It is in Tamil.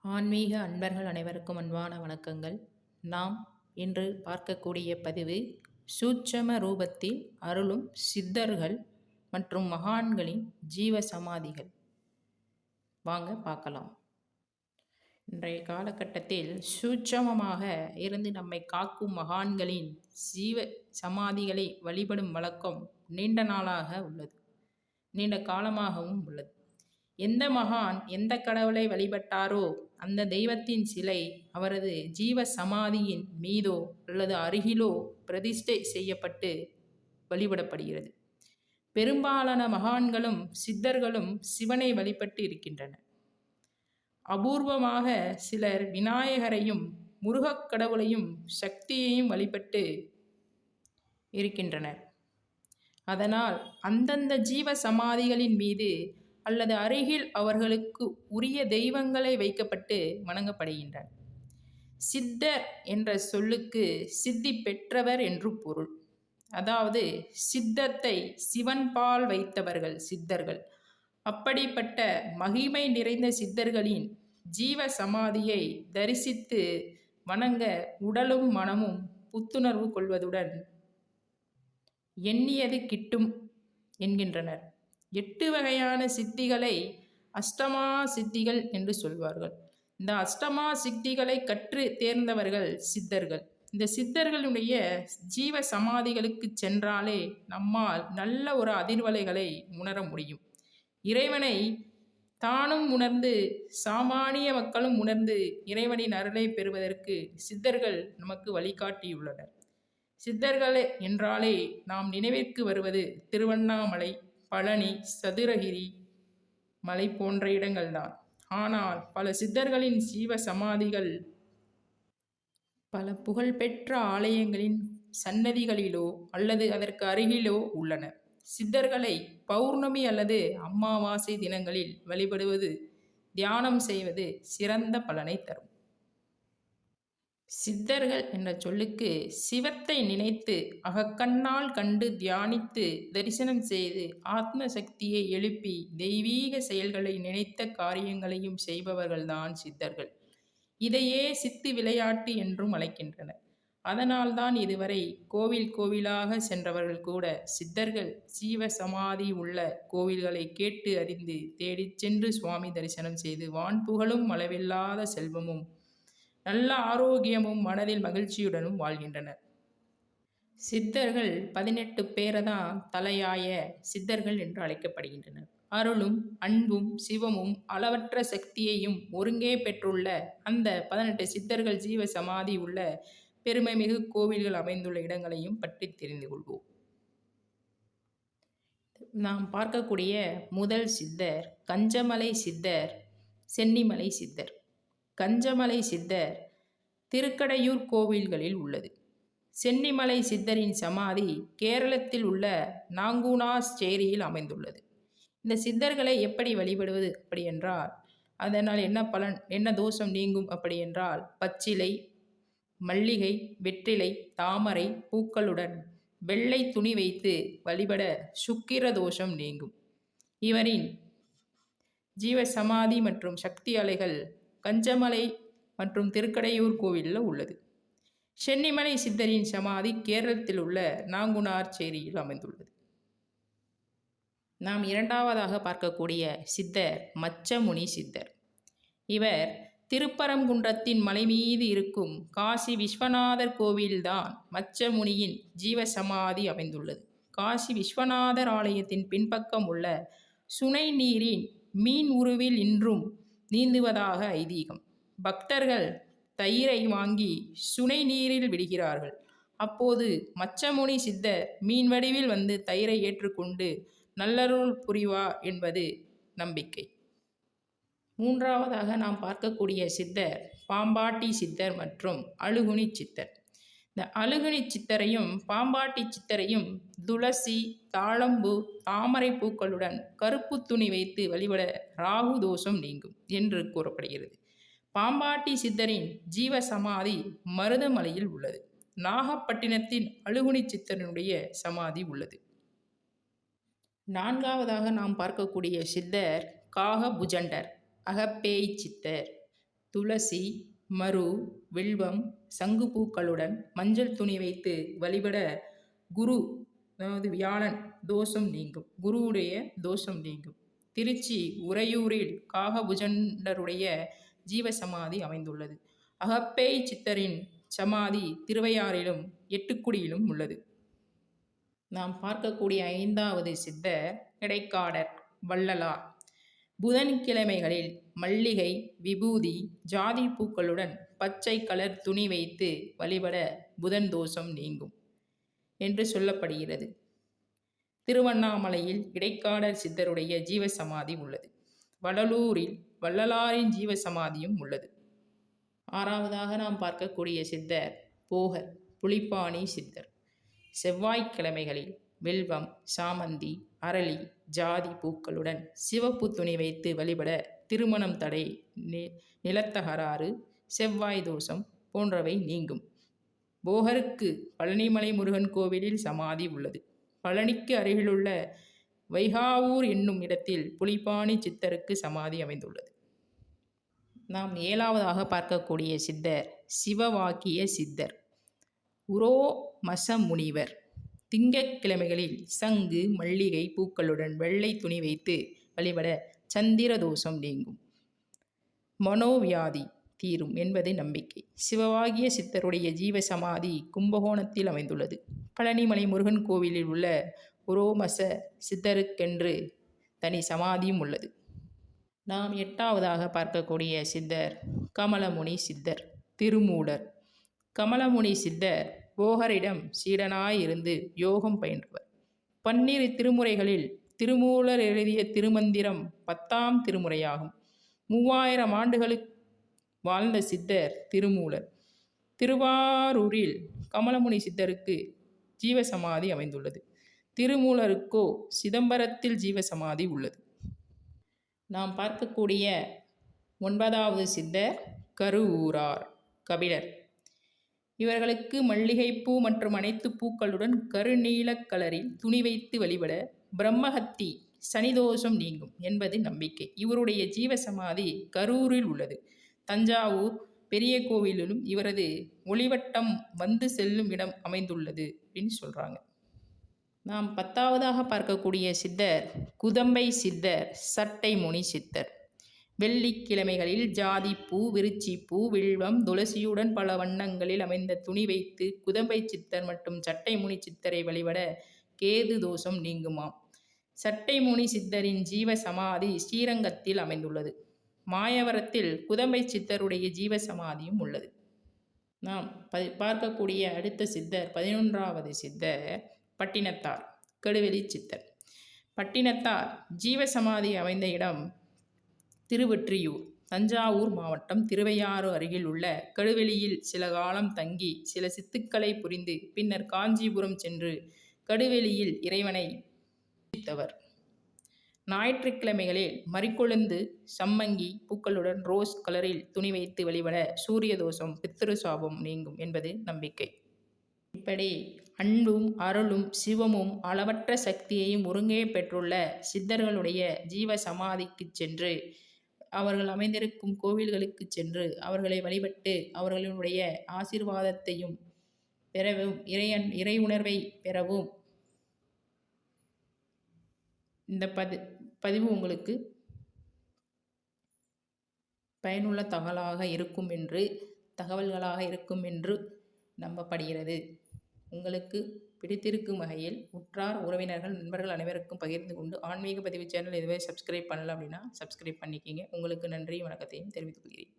ஆன்மீக அன்பர்கள் அனைவருக்கும் அன்பான வணக்கங்கள். நாம் இன்று பார்க்கக்கூடிய பதிவு சூட்சம ரூபத்தில் அருளும் சித்தர்கள் மற்றும் மகான்களின் ஜீவ சமாதிகள். வாங்க பார்க்கலாம். இன்றைய காலகட்டத்தில் சூட்சமமாக இருந்து நம்மை காக்கும் மகான்களின் ஜீவ சமாதிகளை வழிபடும் வழக்கம் நீண்ட நாளாக உள்ளது, நீண்ட காலமாகவும் உள்ளது. எந்த மகான் எந்த கடவுளை வழிபட்டாரோ அந்த தெய்வத்தின் சிலை அவரது ஜீவ சமாதியின் மீதோ அல்லது அருகிலோ பிரதிஷ்டை செய்யப்பட்டு வழிபடப்படுகிறது. பெரும்பாலான மகான்களும் சித்தர்களும் சிவனை வழிபட்டு இருக்கின்றனர். அபூர்வமாக சிலர் விநாயகரையும் முருகக் கடவுளையும் சக்தியையும் வழிபட்டு இருக்கின்றனர். அதனால் அந்தந்த ஜீவ சமாதிகளின் மீது அல்லது அருகில் அவர்களுக்கு உரிய தெய்வங்களை வைக்கப்பட்டு வணங்கப்படுகின்றன. சித்தர் என்ற சொல்லுக்கு சித்தி பெற்றவர் என்று பொருள். அதாவது சித்தத்தை சிவன்பால் வைத்தவர்கள் சித்தர்கள். அப்படிப்பட்ட மகிமை நிறைந்த சித்தர்களின் ஜீவ சமாதியை தரிசித்து வணங்க உடலும் மனமும் புத்துணர்வு கொள்வதுடன் எண்ணியது கிட்டும் என்கின்றனர். 8 வகையான சித்திகளை அஷ்டமா சித்திகள் என்று சொல்வார்கள். இந்த அஷ்டமா சித்திகளை கற்று தேர்ந்தவர்கள் சித்தர்கள். இந்த சித்தர்களுடைய ஜீவ சமாதிகளுக்கு சென்றாலே நம்மால் நல்ல ஒரு அதிர்வலைகளை உணர முடியும். இறைவனை தானும் உணர்ந்து சாமானிய மக்களும் உணர்ந்து இறைவனின் அருளை பெறுவதற்கு சித்தர்கள் நமக்கு வழிகாட்டியுள்ளனர். சித்தர்கள் என்றாலே நாம் நினைவிற்கு வருவது திருவண்ணாமலை, பழனி, சதுரகிரி மலை போன்ற இடங்கள்தான். ஆனால் பல சித்தர்களின் ஜீவ சமாதிகள் பல புகழ்பெற்ற ஆலயங்களின் சன்னதிகளிலோ அல்லது அதற்கு அருகிலோ உள்ளன. சித்தர்களை பௌர்ணமி அல்லது அமாவாசை தினங்களில் வழிபடுவது, தியானம் செய்வது சிறந்த பலனை தரும். சித்தர்கள் என்ற சொல்லுக்கு சிவத்தை நினைத்து அகக்கண்ணால் கண்டு தியானித்து தரிசனம் செய்து ஆத்ம சக்தியை எழுப்பி தெய்வீக செயல்களை நினைத்த காரியங்களையும் செய்பவர்கள்தான் சித்தர்கள். இதையே சித்து விளையாட்டு என்றும் அழைக்கின்றனர். அதனால்தான் இதுவரை கோவில் கோவிலாக சென்றவர்கள் கூட சித்தர்கள் ஜீவ சமாதி உள்ள கோவில்களை கேட்டு அறிந்து தேடிச் சென்று சுவாமி தரிசனம் செய்து வான்புகழும் அளவில்லாத செல்வமும் நல்ல ஆரோக்கியமும் மனதில் மகிழ்ச்சியுடனும் வாழ்கின்றனர். சித்தர்கள் 18 பேரதான் தலையாய சித்தர்கள் என்று அழைக்கப்படுகின்றனர். அருளும் அன்பும் சிவமும் அளவற்ற சக்தியையும் ஒருங்கே பெற்றுள்ள அந்த 18 சித்தர்கள் ஜீவ சமாதி உள்ள பெருமை மிகு கோவில்கள் அமைந்துள்ள இடங்களையும் பற்றி தெரிந்து கொள்வோம். நாம் பார்க்கக்கூடிய முதல் சித்தர் கஞ்சமலை சித்தர், சென்னிமலை சித்தர். கஞ்சமலை சித்தர் திருக்கடையூர் கோவில்களில் உள்ளது. சென்னிமலை சித்தரின் சமாதி கேரளத்தில் உள்ள நாங்குனாச்சேரியில் அமைந்துள்ளது. இந்த சித்தர்களை எப்படி வழிபடுவது அப்படி என்றால், அதனால் என்ன பலன், என்ன தோஷம் நீங்கும் அப்படி என்றால், பச்சிலை, மல்லிகை, வெற்றிலை, தாமரை பூக்களுடன் வெள்ளை துணி வைத்து வழிபட சுக்கிர தோஷம் நீங்கும். இவரின் ஜீவ சமாதி மற்றும் சக்தி அலைகள் கஞ்சமலை மற்றும் திருக்கடையூர் கோவிலில் உள்ளது. சென்னிமலை சித்தரின் சமாதி கேரளத்தில் உள்ள நாங்குனார்சேரியில் அமைந்துள்ளது. நாம் இரண்டாவதாக பார்க்கக்கூடிய சித்தர் மச்சமுனி சித்தர். இவர் திருப்பரங்குன்றத்தின் மலை மீது இருக்கும் காசி விஸ்வநாதர் கோவில்தான் மச்சமுனியின் ஜீவ சமாதி அமைந்துள்ளது. காசி விஸ்வநாதர் ஆலயத்தின் பின்பக்கம் உள்ள சுனை நீரின் மீன் உருவில் இன்றும் நீந்துவதாக ஐதீகம். பக்தர்கள் தயிரை வாங்கி சுனை நீரில் விடுகிறார்கள். அப்போது மச்சமுனி சித்தர் மீன் வடிவில் வந்து தயிரை ஏற்றுக்கொண்டு நல்லருள் புரிவார் என்பது நம்பிக்கை. மூன்றாவதாக நாம் பார்க்கக்கூடிய சித்தர் பாம்பாட்டி சித்தர் மற்றும் அழுகுனி சித்தர். இந்த அழுகுனி சித்தரையும் பாம்பாட்டி சித்தரையும் துளசி, தாழம்பூ, தாமரை பூக்களுடன் கருப்பு துணி வைத்து வழிபட ராகு தோஷம் நீங்கும் என்று கூறப்படுகிறது. பாம்பாட்டி சித்தரின் ஜீவ சமாதி மருதமலையில் உள்ளது. நாகப்பட்டினத்தின் அழுகுனி சித்தரினுடைய சமாதி உள்ளது. நான்காவதாக நாம் பார்க்கக்கூடிய சித்தர் காகபுஜண்டர் அகப்பேய் சித்தர். துளசி, மரு, வில்வம், சங்குப்பூக்களுடன் மஞ்சள் துணி வைத்து வழிபட குரு, அதாவது வியாழன் தோஷம் நீங்கும். குருவுடைய தோஷம் நீங்கும். திருச்சி உறையூரில் காகபுஜண்டருடைய ஜீவசமாதி அமைந்துள்ளது. அகப்பேய் சித்தரின் சமாதி திருவையாறிலும் எட்டுக்குடியிலும் உள்ளது. நாம் பார்க்கக்கூடிய 5வது சித்தர் இடைக்காடர் வள்ளலார். புதன்கிழமைகளில் மல்லிகை, விபூதி, ஜாதி பூக்களுடன் பச்சை கலர் துணி வைத்து வழிபட புதன் தோஷம் நீங்கும் என்று சொல்லப்படுகிறது. திருவண்ணாமலையில் இடைக்காடர் சித்தருடைய ஜீவசமாதி உள்ளது. வடலூரில் வள்ளலாரின் ஜீவசமாதியும் உள்ளது. 6வதாக நாம் பார்க்கக்கூடிய சித்தர் போகர் புலிப்பாணி சித்தர். செவ்வாய்க்கிழமைகளில் வில்வம், சாமந்தி, அரளி, ஜாதி பூக்களுடன் சிவப்பு துணி வைத்து வழிபட திருமணம் தடை, நிலத்தகராறு, செவ்வாய் தோஷம் போன்றவை நீங்கும். போகருக்கு பழனிமலை முருகன் கோவிலில் சமாதி உள்ளது. பழனிக்கு அருகிலுள்ள வைகாவூர் என்னும் இடத்தில் புலிப்பாணி சித்தருக்கு சமாதி அமைந்துள்ளது. நாம் 7வதாக பார்க்கக்கூடிய சித்தர் சிவவாக்கிய சித்தர். உரோமச முனிவர். திங்கட்கிழமைகளில் சங்கு, மல்லிகை பூக்களுடன் வெள்ளை துணி வைத்து வழிபட சந்திர தோஷம் நீங்கும், மனோவியாதி தீரும் என்பது நம்பிக்கை. சிவவாகிய சித்தருடைய ஜீவசமாதி கும்பகோணத்தில் அமைந்துள்ளது. பழனிமலை முருகன் கோவிலில் உள்ள உரோமச சித்தருக்கென்று தனி சமாதியும் உள்ளது. நாம் 8வதாக பார்க்கக்கூடிய சித்தர் கமலமுனி சித்தர் திருமூலர். கமலமுனி சித்தர் போகரிடம் சீடனாயிருந்து யோகம் பயின்றவர். 12 திருமுறைகளில் திருமூலர் எழுதிய திருமந்திரம் 10ஆம் திருமுறையாகும். 3000 ஆண்டுகளுக்கு வாழ்ந்த சித்தர் திருமூலர். திருவாரூரில் கமலமுனி சித்தருக்கு ஜீவசமாதி அமைந்துள்ளது. திருமூலருக்கோ சிதம்பரத்தில் ஜீவசமாதி உள்ளது. நாம் பார்க்கக்கூடிய 9வது சித்தர் கருவூரார் கபிலர். இவர்களுக்கு மல்லிகைப்பூ மற்றும் அனைத்து பூக்களுடன் கருநீலக் கலரில் துணி வைத்து வழிபட பிரம்மஹத்தி சனிதோஷம் நீங்கும் என்பது நம்பிக்கை. இவருடைய ஜீவசமாதி கரூரில் உள்ளது. தஞ்சாவூர் பெரிய கோவிலிலும் இவரது ஒளிவட்டம் வந்து செல்லும் இடம் அமைந்துள்ளது அப்படின்னு சொல்கிறாங்க. நாம் 10வதாக பார்க்கக்கூடிய சித்தர் குதம்பை சித்தர் சட்டைமுனி சித்தர். வெள்ளிக்கிழமைகளில் ஜாதிப்பூ, விருச்சிப்பூ, வில்வம், துளசியுடன் பல வண்ணங்களில் அமைந்த துணி வைத்து குதம்பை சித்தர் மற்றும் சட்டைமுனி சித்தரை வழிபட கேது தோஷம் நீங்குமாம். சட்டைமுனி சித்தரின் ஜீவ சமாதி ஸ்ரீரங்கத்தில் அமைந்துள்ளது. மாயவரத்தில் குதம்பை சித்தருடைய ஜீவ சமாதியும் உள்ளது. நாம் பார்க்கக்கூடிய அடுத்த சித்தர் 11வது சித்தர் பட்டினத்தார் கெடுவெளி சித்தர். பட்டினத்தார் ஜீவசமாதி அமைந்த இடம் திருவெற்றியூர், தஞ்சாவூர் மாவட்டம் திருவையாறு அருகில் உள்ள கடுவெளியில் சில காலம் தங்கி சில சித்துக்களை புரிந்து பின்னர் காஞ்சிபுரம் சென்று கடுவெளியில் இறைவனை பூஜித்தவர். ஞாயிற்றுக்கிழமைகளில் மறிக்கொழுந்து, சம்மங்கி பூக்களுடன் ரோஸ் கலரில் துணி வைத்து வழிபட சூரிய தோஷம், பித்ரு சாபம் நீங்கும் என்பது நம்பிக்கை. இப்படி அன்பும் அருளும் சிவமும் அளவற்ற சக்தியையும் ஒருங்கே பெற்றுள்ள சித்தர்களுடைய ஜீவ சமாதிக்கு சென்று அவர்கள் அமைந்திருக்கும் கோவில்களுக்கு சென்று அவர்களை வழிபட்டு அவர்களுடைய ஆசீர்வாதத்தையும் பெறவும் இறை உணர்வை பெறவும் இந்த பதிவு உங்களுக்கு பயனுள்ள தகவல்களாக இருக்கும் என்று நம்பப்படுகிறது. உங்களுக்கு பிடித்திருக்கும் வகையில் உற்றார் உறவினர்கள் நண்பர்கள் அனைவருக்கும் பகிர்ந்து கொண்டு ஆன்மீக பதிவு சேனல் இதுவே சப்ஸ்கிரைப் பண்ணல அப்படின்னா சப்ஸ்கிரைப் பண்ணிக்கிங்க. உங்களுக்கு நன்றி வணக்கத்தையும் தெரிவித்துக் கொள்கிறேன்.